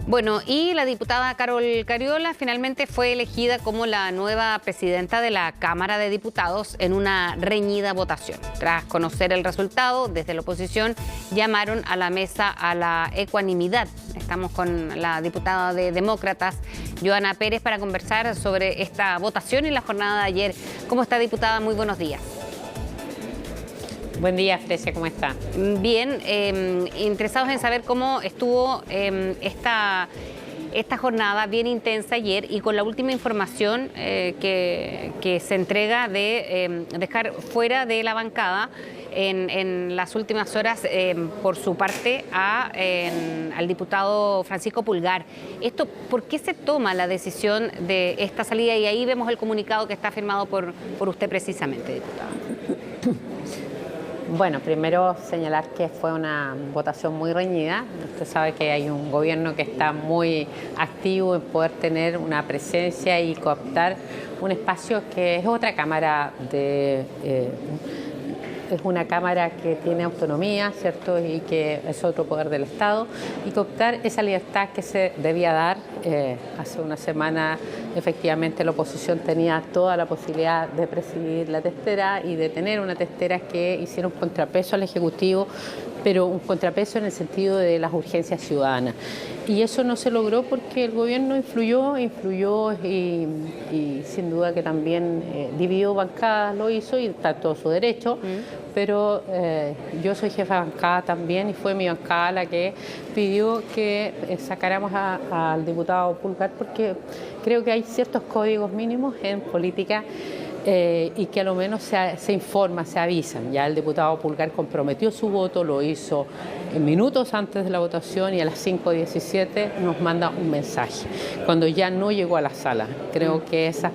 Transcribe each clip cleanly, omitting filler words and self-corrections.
Bueno, y la diputada Carol Cariola finalmente fue elegida como la nueva presidenta de la Cámara de Diputados en una reñida votación. Tras conocer el resultado, desde la oposición llamaron a la mesa a la ecuanimidad. Estamos con la diputada de Demócratas, Joana Pérez, para conversar sobre esta votación y la jornada de ayer. ¿Cómo está, diputada? Muy buenos días. Buen día, Frecia, ¿cómo está? Bien, interesados en saber cómo estuvo esta jornada bien intensa ayer y con la última información que se entrega de dejar fuera de la bancada en las últimas horas por su parte al diputado Francisco Pulgar. Esto, ¿por qué se toma la decisión de esta salida? Y ahí vemos el comunicado que está firmado por usted precisamente, diputada. Bueno, primero señalar que fue una votación muy reñida. Usted sabe que hay un gobierno que está muy activo en poder tener una presencia y cooptar un espacio que es otra cámara es una cámara que tiene autonomía, ¿cierto? Y que es otro poder del Estado, y cooptar esa libertad que se debía dar. Hace una semana, efectivamente, la oposición tenía toda la posibilidad de presidir la testera y de tener una testera que hiciera un contrapeso al Ejecutivo, pero un contrapeso en el sentido de las urgencias ciudadanas. Y eso no se logró porque el gobierno influyó y sin duda que también dividió bancadas, lo hizo y está todo su derecho, pero yo soy jefa de bancada también y fue mi bancada la que pidió que sacáramos al diputado Pulgar porque creo que hay ciertos códigos mínimos en política y que a lo menos se informa, se avisan. Ya el diputado Pulgar comprometió su voto, lo hizo en minutos antes de la votación y a las 5:17 nos manda un mensaje, cuando ya no llegó a la sala. Creo que esas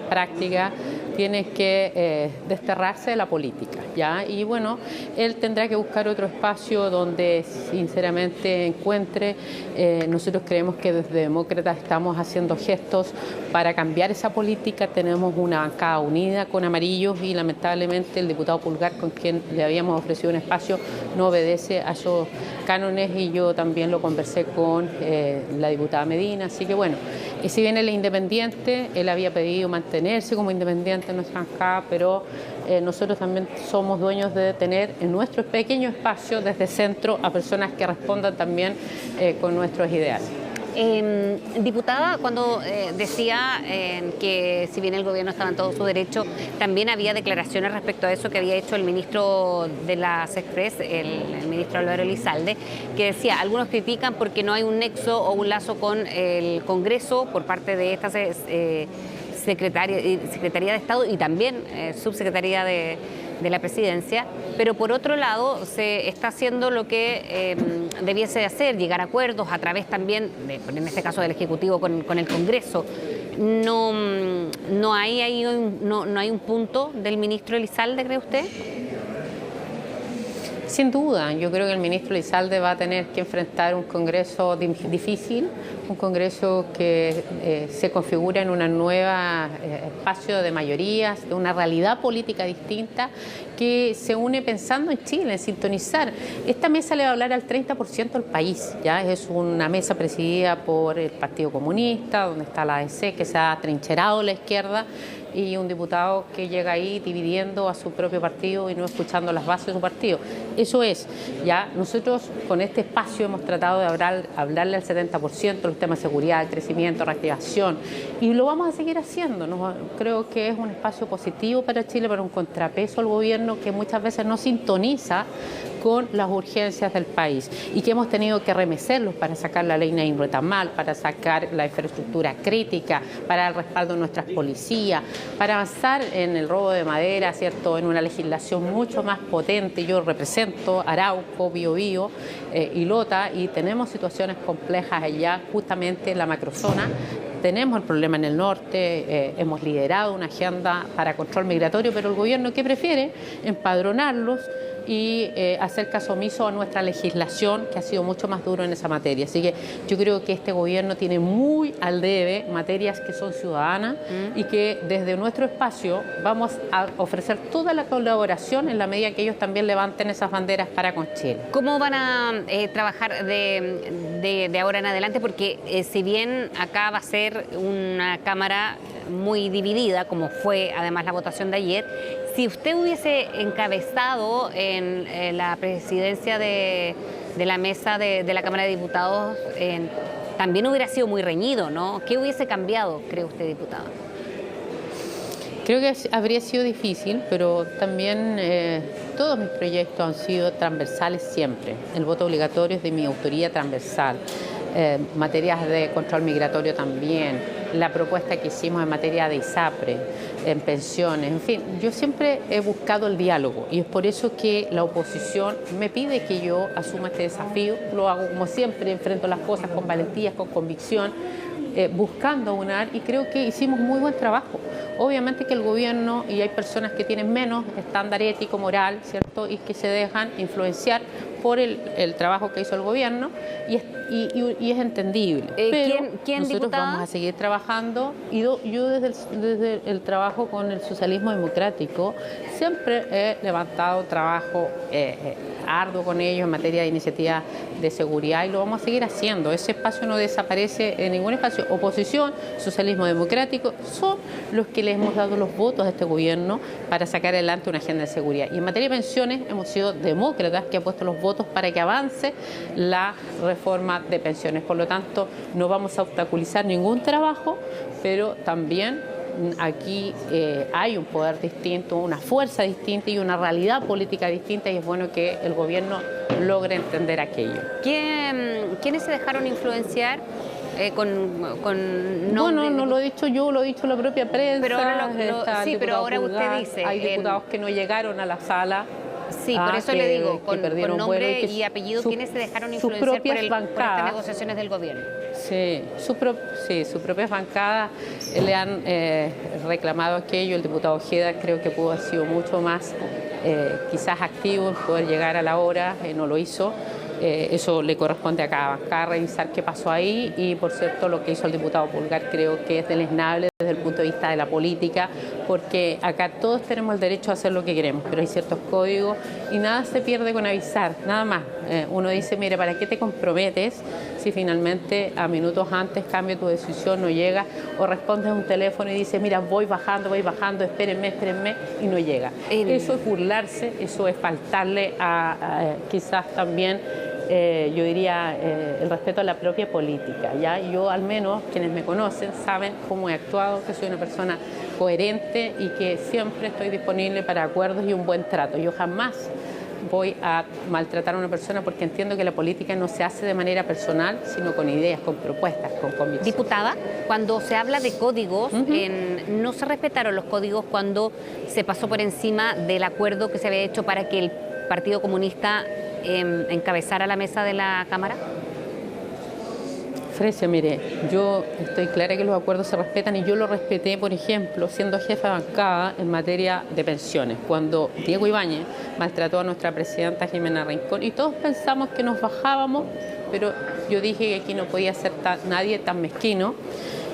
prácticas tienen que desterrarse de la política, ¿ya? Y bueno, él tendrá que buscar otro espacio donde sinceramente encuentre. Nosotros creemos que desde Demócratas estamos haciendo gestos para cambiar esa política. Tenemos una bancada unida con amarillos y lamentablemente el diputado Pulgar, con quien le habíamos ofrecido un espacio, no obedece a esos cánones y yo también lo conversé con la diputada Medina. Así que bueno, si bien él es independiente, él había pedido mantenerse como independiente en nuestra bancada, pero nosotros también somos dueños de tener en nuestro pequeño espacio desde centro a personas que respondan también con nuestros ideales. Diputada, cuando decía que si bien el gobierno estaba en todo su derecho, también había declaraciones respecto a eso que había hecho el ministro de las Express, el ministro Álvaro Elizalde, que decía, algunos critican porque no hay un nexo o un lazo con el Congreso por parte de esta Secretaría de Estado y también Subsecretaría de la Presidencia, pero por otro lado se está haciendo lo que debiese de hacer, llegar a acuerdos a través también, en este caso del Ejecutivo con el Congreso. ¿No hay un punto del ministro Elizalde, cree usted? Sin duda, yo creo que el ministro Elizalde va a tener que enfrentar un Congreso difícil, un Congreso que se configura en un nuevo espacio de mayorías, de una realidad política distinta, que se une pensando en Chile, en sintonizar. Esta mesa le va a hablar al 30% del país, ¿ya? Es una mesa presidida por el Partido Comunista, donde está la ADC, que se ha trincherado a la izquierda, y un diputado que llega ahí dividiendo a su propio partido y no escuchando las bases de su partido. Eso es, ya nosotros con este espacio hemos tratado de hablarle al 70%, los temas de seguridad, crecimiento, reactivación, y lo vamos a seguir haciendo. Creo que es un espacio positivo para Chile, para un contrapeso al gobierno que muchas veces no sintoniza con las urgencias del país y que hemos tenido que remecerlos para sacar la ley Naim Retamal, para sacar la infraestructura crítica, para el respaldo de nuestras policías, para avanzar en el robo de madera, ¿cierto?, en una legislación mucho más potente. Yo represento Arauco, Biobío y Lota y tenemos situaciones complejas allá, justamente en la macrozona. Tenemos el problema en el norte, hemos liderado una agenda para control migratorio, pero el gobierno, ¿qué prefiere? Empadronarlos y hacer caso omiso a nuestra legislación, que ha sido mucho más duro en esa materia. Así que yo creo que este gobierno tiene muy al debe materias que son ciudadanas y que desde nuestro espacio vamos a ofrecer toda la colaboración en la medida que ellos también levanten esas banderas para con Chile. ¿Cómo van a trabajar de ahora en adelante? Porque si bien acá va a ser una Cámara muy dividida, como fue además la votación de ayer, si usted hubiese encabezado en la presidencia de la mesa de la Cámara de Diputados, también hubiera sido muy reñido, ¿no? ¿Qué hubiese cambiado, cree usted, diputada? Creo que habría sido difícil, pero también todos mis proyectos han sido transversales siempre. El voto obligatorio es de mi autoría transversal. Materias de control migratorio también, la propuesta que hicimos en materia de ISAPRE, en pensiones, en fin, yo siempre he buscado el diálogo y es por eso que la oposición me pide que yo asuma este desafío. Lo hago como siempre, enfrento las cosas con valentía, con convicción, buscando aunar, y creo que hicimos muy buen trabajo. Obviamente que el gobierno, y hay personas que tienen menos estándar ético, moral, ¿cierto?, y que se dejan influenciar por el trabajo que hizo el gobierno, y es entendible. Pero ¿quién, nosotros diputada? vamos a seguir trabajando, y yo desde el trabajo con el socialismo democrático siempre he levantado trabajo arduo con ellos en materia de iniciativa de seguridad, y lo vamos a seguir haciendo. Ese espacio no desaparece en ningún espacio. Oposición, socialismo democrático, son los que le hemos dado los votos a este gobierno para sacar adelante una agenda de seguridad. Y en materia de pensiones hemos sido demócratas que han puesto los votos para que avance la reforma de pensiones. Por lo tanto, no vamos a obstaculizar ningún trabajo, pero también aquí hay un poder distinto, una fuerza distinta y una realidad política distinta, y es bueno que el gobierno logre entender aquello. ¿Quiénes se dejaron influenciar con Bueno, no lo he dicho yo, lo ha dicho la propia prensa. Pero sí, pero ahora usted dice... Hay diputados que no llegaron a la sala. Sí, por eso le digo, con nombre y apellido, ¿quiénes se dejaron influenciar por estas negociaciones del gobierno? Sí, sus propias bancadas le han reclamado aquello. El diputado Ojeda creo que pudo haber sido mucho más quizás activo en poder llegar a la hora, no lo hizo. Eso le corresponde a cada bancada revisar qué pasó ahí, y por cierto lo que hizo el diputado Pulgar creo que es deleznable desde el punto de vista de la política, porque acá todos tenemos el derecho a hacer lo que queremos, pero hay ciertos códigos y nada se pierde con avisar, nada más. Uno dice, mire, ¿para qué te comprometes si finalmente a minutos antes cambia tu decisión, no llega, o respondes a un teléfono y dices, mira, voy bajando, espérenme, y no llega? Eso es burlarse, eso es faltarle a quizás también yo diría el respeto a la propia política, ¿ya? Yo, al menos, quienes me conocen saben cómo he actuado, que soy una persona coherente y que siempre estoy disponible para acuerdos y un buen trato. Yo jamás voy a maltratar a una persona, porque entiendo que la política no se hace de manera personal, sino con ideas, con propuestas, con convicciones. Diputada, cuando se habla de códigos, no se respetaron los códigos cuando se pasó por encima del acuerdo que se había hecho para que el Partido Comunista encabezara la mesa de la Cámara. Fresia, mire, yo estoy clara que los acuerdos se respetan, y yo lo respeté, por ejemplo, siendo jefa de bancada en materia de pensiones, cuando Diego Ibáñez maltrató a nuestra presidenta Jimena Rincón, y todos pensamos que nos bajábamos, pero yo dije que aquí no podía ser nadie tan mezquino,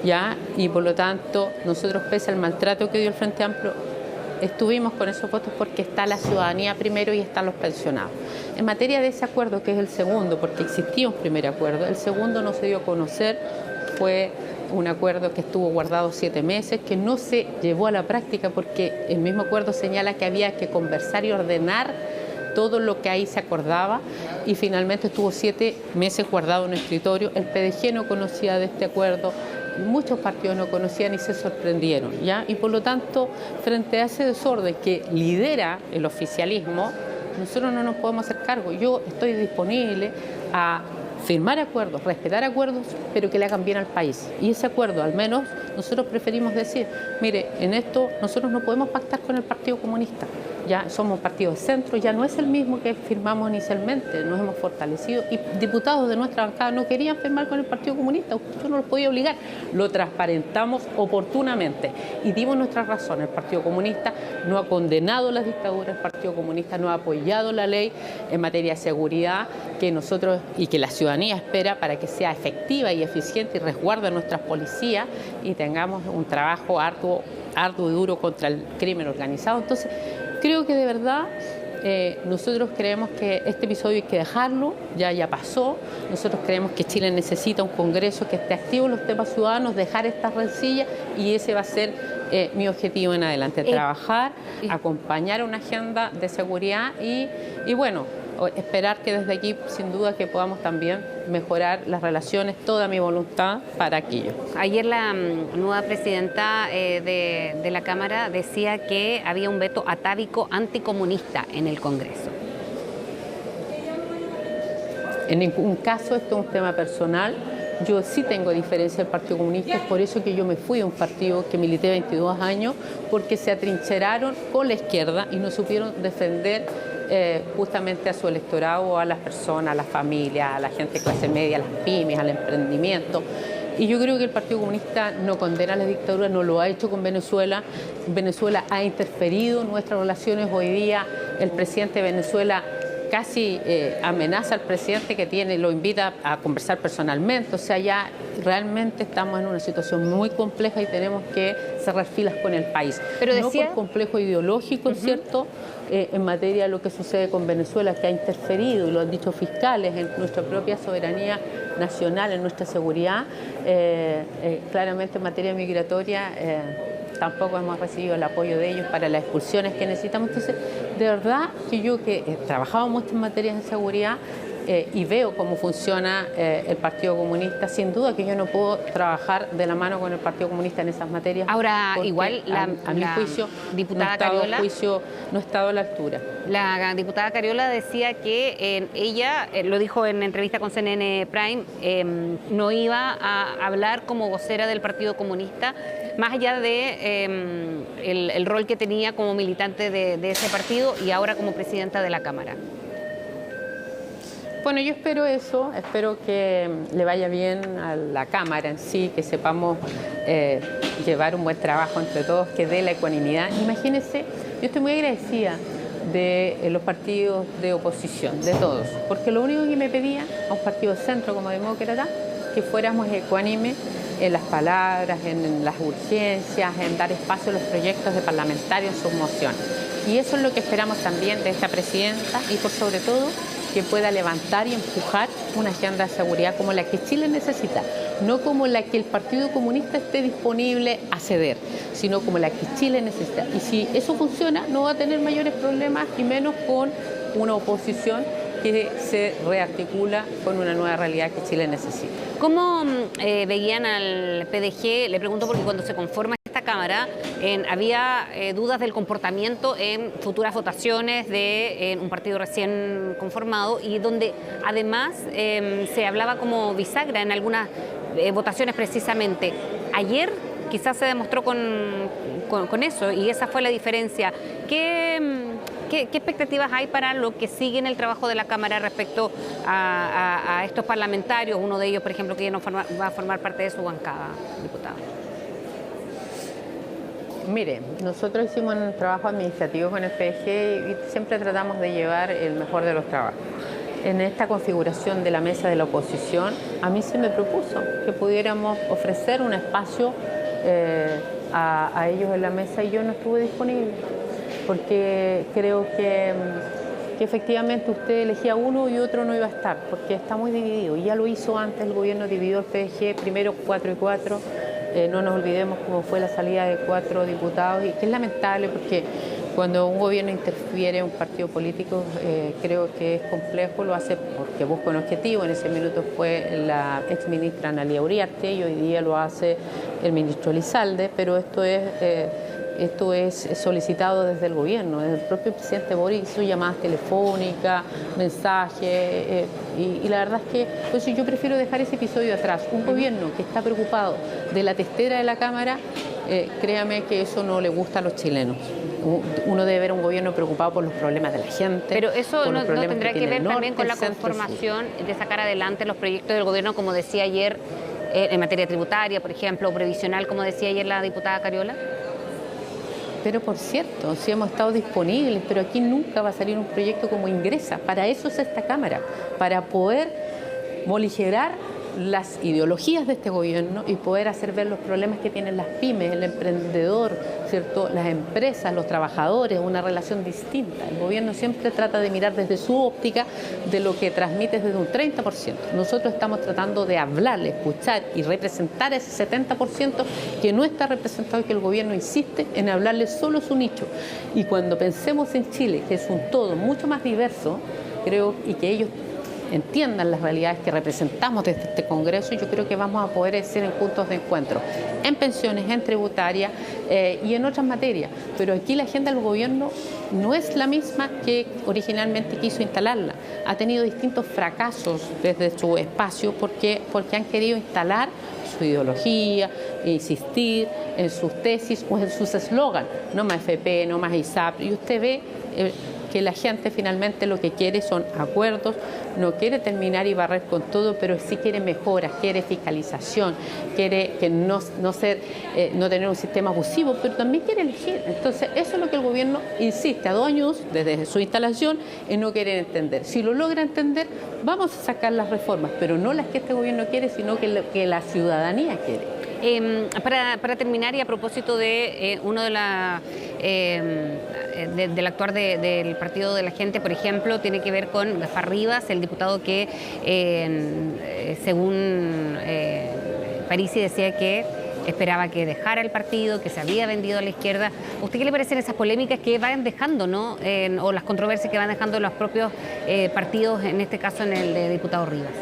¿ya? Y por lo tanto, nosotros, pese al maltrato que dio el Frente Amplio, estuvimos con esos votos porque está la ciudadanía primero y están los pensionados. En materia de ese acuerdo, que es el segundo, porque existía un primer acuerdo, el segundo no se dio a conocer, fue un acuerdo que estuvo guardado 7 meses, que no se llevó a la práctica porque el mismo acuerdo señala que había que conversar y ordenar todo lo que ahí se acordaba, y finalmente estuvo 7 meses guardado en un escritorio. El PDG no conocía de este acuerdo, muchos partidos no conocían y se sorprendieron, ¿ya? Y por lo tanto, frente a ese desorden que lidera el oficialismo, nosotros no nos podemos hacer cargo. Yo estoy disponible a firmar acuerdos, respetar acuerdos, pero que le hagan bien al país. Y ese acuerdo, al menos, nosotros preferimos decir, mire, en esto nosotros no podemos pactar con el Partido Comunista. ya somos partido de centro, ya no es el mismo que firmamos inicialmente, nos hemos fortalecido y diputados de nuestra bancada no querían firmar con el Partido Comunista, yo no los podía obligar, lo transparentamos oportunamente y dimos nuestras razones. El Partido Comunista no ha condenado las dictaduras, el Partido Comunista no ha apoyado la ley en materia de seguridad que nosotros y que la ciudadanía espera para que sea efectiva y eficiente y resguarde a nuestras policías y tengamos un trabajo arduo y duro contra el crimen organizado. Entonces, creo que de verdad nosotros creemos que este episodio hay que dejarlo, ya pasó. Nosotros creemos que Chile necesita un Congreso que esté activo en los temas ciudadanos, dejar estas rencillas y ese va a ser mi objetivo en adelante, trabajar, acompañar una agenda de seguridad y bueno, esperar que desde aquí, sin duda, que podamos también mejorar las relaciones, toda mi voluntad para aquello. Ayer la nueva presidenta de la Cámara decía que había un veto atávico anticomunista en el Congreso. En ningún caso esto es un tema personal. Yo sí tengo diferencia del Partido Comunista, es por eso que yo me fui a un partido que milité 22 años, porque se atrincheraron con la izquierda y no supieron defender justamente a su electorado, a las personas, a las familias, a la gente de clase media, a las pymes, al emprendimiento. Y yo creo que el Partido Comunista no condena la dictadura, no lo ha hecho con Venezuela. Venezuela ha interferido en nuestras relaciones. Hoy día el presidente de Venezuela casi amenaza al presidente que lo invita a conversar personalmente. O sea, ya realmente estamos en una situación muy compleja y tenemos que cerrar filas con el país. Pero decía... No por complejo ideológico, ¿cierto?, en materia de lo que sucede con Venezuela, que ha interferido, y lo han dicho fiscales, en nuestra propia soberanía nacional, en nuestra seguridad. Claramente en materia migratoria tampoco hemos recibido el apoyo de ellos para las expulsiones que necesitamos. Entonces, de verdad que yo que he trabajado mucho en materias de seguridad y veo cómo funciona el Partido Comunista, sin duda que yo no puedo trabajar de la mano con el Partido Comunista en esas materias. Ahora, igual, a mi juicio, diputada Cariola, no ha estado a la altura. La diputada Cariola decía que ella, lo dijo en entrevista con CNN Prime, no iba a hablar como vocera del Partido Comunista, más allá de el rol que tenía como militante de ese partido y ahora como presidenta de la Cámara. Bueno, yo espero eso, espero que le vaya bien a la Cámara en sí, que sepamos llevar un buen trabajo entre todos, que dé la ecuanimidad. Imagínense, yo estoy muy agradecida de los partidos de oposición, de todos, porque lo único que me pedían a un partido de centro como demócrata, que fuéramos ecuánimes en las palabras, en las urgencias, en dar espacio a los proyectos de parlamentarios en sus mociones. Y eso es lo que esperamos también de esta presidenta y por sobre todo que pueda levantar y empujar una agenda de seguridad como la que Chile necesita, no como la que el Partido Comunista esté disponible a ceder, sino como la que Chile necesita. Y si eso funciona, no va a tener mayores problemas y menos con una oposición que se rearticula con una nueva realidad que Chile necesita. ¿Cómo veían al PDG? Le pregunto porque cuando se conforma esta Cámara había dudas del comportamiento en futuras votaciones de un partido recién conformado y donde además se hablaba como bisagra en algunas votaciones precisamente. Ayer quizás se demostró con eso y esa fue la diferencia. ¿Qué expectativas hay para lo que sigue en el trabajo de la Cámara respecto a estos parlamentarios? Uno de ellos, por ejemplo, que ya no va a formar parte de su bancada, diputado. Mire, nosotros hicimos un trabajo administrativo con el PDG y siempre tratamos de llevar el mejor de los trabajos. En esta configuración de la mesa de la oposición, a mí se me propuso que pudiéramos ofrecer un espacio a ellos en la mesa y yo no estuve disponible, porque creo que efectivamente usted elegía uno y otro no iba a estar, porque está muy dividido. Ya lo hizo antes, el gobierno dividió el PDG, primero 4 y 4. No nos olvidemos cómo fue la salida de 4 diputados y que es lamentable porque cuando un gobierno interfiere en un partido político creo que es complejo, lo hace porque busca un objetivo. En ese minuto fue la exministra Analía Uriarte y hoy día lo hace el ministro Elizalde, pero esto es solicitado desde el gobierno, desde el propio presidente Boric, hizo llamadas telefónicas, mensajes, y la verdad es que pues, yo prefiero dejar ese episodio atrás. Un gobierno que está preocupado de la testera de la Cámara, créame que eso no le gusta a los chilenos. uno debe ver un gobierno preocupado por los problemas de la gente. Pero eso no tendrá que ver también con la centro, conformación de sacar adelante los proyectos del gobierno, como decía ayer, en materia tributaria, por ejemplo, o previsional, como decía ayer la diputada Cariola. Pero por cierto, sí hemos estado disponibles, pero aquí nunca va a salir un proyecto como ingresa. Para eso es esta Cámara, para poder moligerar las ideologías de este gobierno y poder hacer ver los problemas que tienen las pymes, el emprendedor, ¿cierto? Las empresas, los trabajadores, una relación distinta. El gobierno siempre trata de mirar desde su óptica de lo que transmite desde un 30%. Nosotros estamos tratando de hablarle, escuchar y representar ese 70% que no está representado y que el gobierno insiste en hablarle solo su nicho. Y cuando pensemos en Chile, que es un todo mucho más diverso, creo, y que ellos entiendan las realidades que representamos desde este Congreso, yo creo que vamos a poder ser en puntos de encuentro, en pensiones, en tributaria y en otras materias. Pero aquí la agenda del gobierno no es la misma que originalmente quiso instalarla. Ha tenido distintos fracasos desde su espacio porque han querido instalar su ideología, insistir en sus tesis o en sus eslogans, no más FP, no más ISAP, y usted ve que la gente finalmente lo que quiere son acuerdos, no quiere terminar y barrer con todo, pero sí quiere mejoras, quiere fiscalización, quiere que no tener un sistema abusivo, pero también quiere elegir. Entonces, eso es lo que el gobierno insiste a 2 años desde su instalación en no querer entender. Si lo logra entender, vamos a sacar las reformas, pero no las que este gobierno quiere, sino que lo que la ciudadanía quiere. Para terminar, y a propósito de uno de del actuar del Partido de la Gente, por ejemplo, tiene que ver con Gaspar Rivas, el diputado que, según Parisi, decía que esperaba que dejara el partido, que se había vendido a la izquierda. ¿A usted qué le parecen esas polémicas que van dejando, ¿no? O las controversias que van dejando los propios partidos, en este caso en el de diputado Rivas?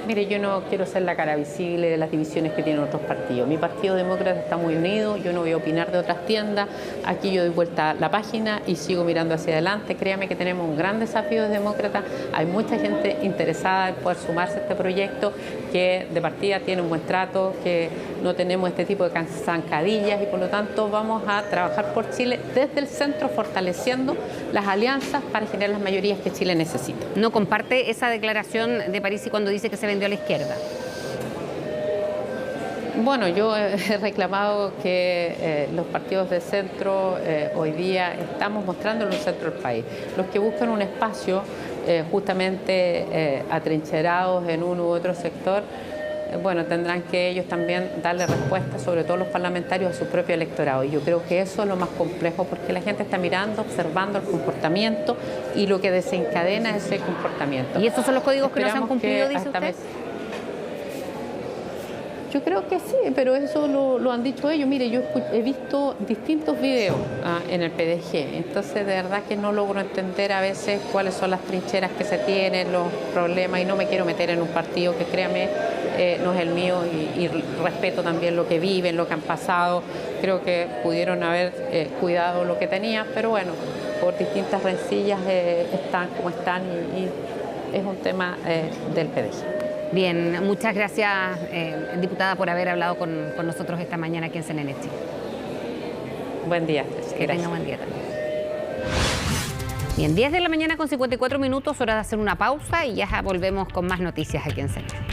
Mire, yo no quiero ser la cara visible de las divisiones que tienen otros partidos. Mi Partido Demócrata está muy unido, yo no voy a opinar de otras tiendas. Aquí yo doy vuelta la página y sigo mirando hacia adelante. Créame que tenemos un gran desafío de Demócrata. Hay mucha gente interesada en poder sumarse a este proyecto, que de partida tiene un buen trato, que no tenemos este tipo de zancadillas y por lo tanto vamos a trabajar por Chile desde el centro, fortaleciendo las alianzas para generar las mayorías que Chile necesita. ¿No comparte esa declaración de Parisi cuando dice que se vendió a la izquierda? Bueno, yo he reclamado que los partidos de centro hoy día estamos mostrando en el centro del país. Los que buscan un espacio justamente atrincherados en uno u otro sector, bueno, tendrán que ellos también darle respuesta, sobre todo los parlamentarios, a su propio electorado. Y yo creo que eso es lo más complejo porque la gente está mirando, observando el comportamiento y lo que desencadena ese comportamiento. ¿Y esos son los códigos que no se han cumplido, dice usted? Yo creo que sí, pero eso lo han dicho ellos. Mire, yo he visto distintos videos en el PDG, entonces de verdad que no logro entender a veces cuáles son las trincheras que se tienen, los problemas, y no me quiero meter en un partido que, créame, no es el mío y respeto también lo que viven, lo que han pasado. Creo que pudieron haber cuidado lo que tenían, pero bueno, por distintas rencillas están como están y es un tema del PDG. Bien, muchas gracias, diputada, por haber hablado con nosotros esta mañana aquí en CNN Chile. Buen día. Que tenga buen día también. Bien, 10 de la mañana con 54 minutos, hora de hacer una pausa y ya volvemos con más noticias aquí en CNN.